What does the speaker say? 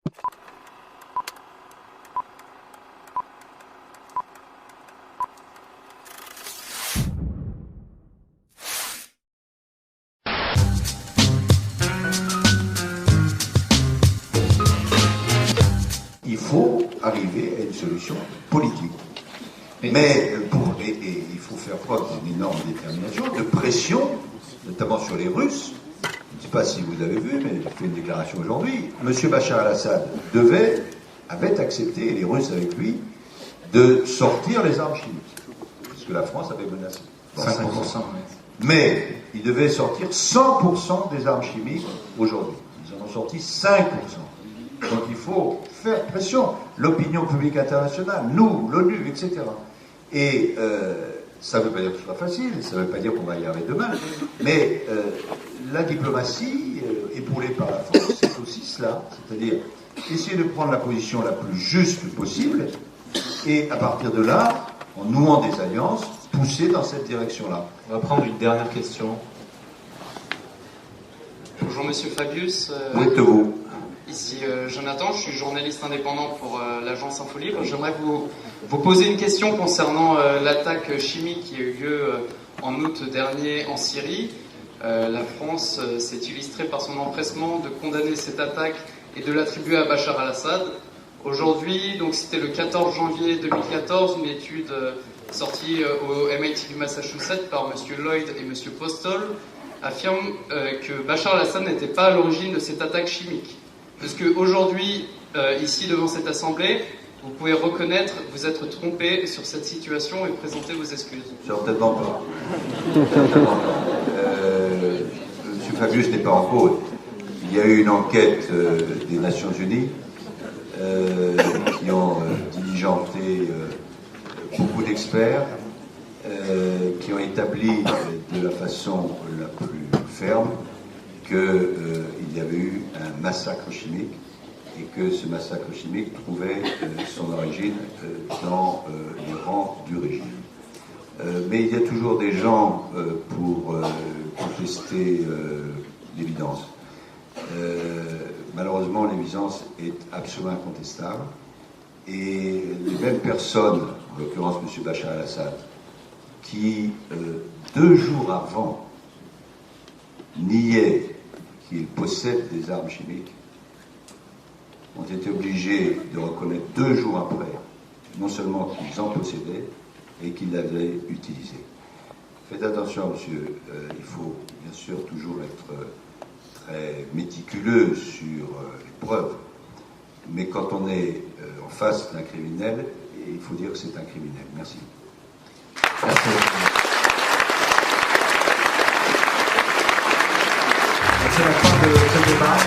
Il faut arriver à une solution politique. Mais il faut faire preuve d'une énorme détermination, de pression, notamment sur les Russes. Je ne sais pas si vous avez vu, mais j'ai fait une déclaration aujourd'hui. M. Bachar al-Assad avait accepté, et les Russes avec lui, de sortir les armes chimiques. Parce que la France avait menacé. 5%. Mais il devait sortir 100% des armes chimiques aujourd'hui. Ils en ont sorti 5%. Donc il faut faire pression. L'opinion publique internationale, nous, l'ONU, etc. Et ça ne veut pas dire que ce soit facile, ça ne veut pas dire qu'on va y arriver demain, mais la diplomatie, épaulée par la France, c'est aussi cela, c'est-à-dire essayer de prendre la position la plus juste possible, et à partir de là, en nouant des alliances, pousser dans cette direction-là. On va prendre une dernière question. Bonjour Monsieur Fabius. Où êtes-vous ? Ici Jonathan, je suis journaliste indépendant pour l'agence Infolibre. J'aimerais vous poser une question concernant l'attaque chimique qui a eu lieu en août dernier en Syrie. La France s'est illustrée par son empressement de condamner cette attaque et de l'attribuer à Bachar al-Assad. Aujourd'hui, donc c'était le 14 janvier 2014, une étude sortie au MIT du Massachusetts par M. Lloyd et M. Postol affirme que Bachar al-Assad n'était pas à l'origine de cette attaque chimique. Est-ce qu'aujourd'hui, ici devant cette assemblée, vous pouvez reconnaître vous être trompé sur cette situation et présenter vos excuses? Certainement pas. M. Fabius n'est pas en cause. Il y a eu une enquête des Nations Unies qui ont diligenté beaucoup d'experts qui ont établi de la façon la plus ferme qu'il y avait eu un massacre chimique et que ce massacre chimique trouvait son origine dans les rangs du régime. Mais il y a toujours des gens pour contester l'évidence. Malheureusement, l'évidence est absolument incontestable et les mêmes personnes, en l'occurrence M. Bachar al-Assad, qui 2 jours avant niait qu'il possède des armes chimiques, ont été obligés de reconnaître 2 jours après, non seulement qu'ils en possédaient, et qu'ils l'avaient utilisé. Faites attention, monsieur, il faut bien sûr toujours être très méticuleux sur les preuves, mais quand on est en face d'un criminel, il faut dire que c'est un criminel. Merci. Merci. C'est la fin de ce débat.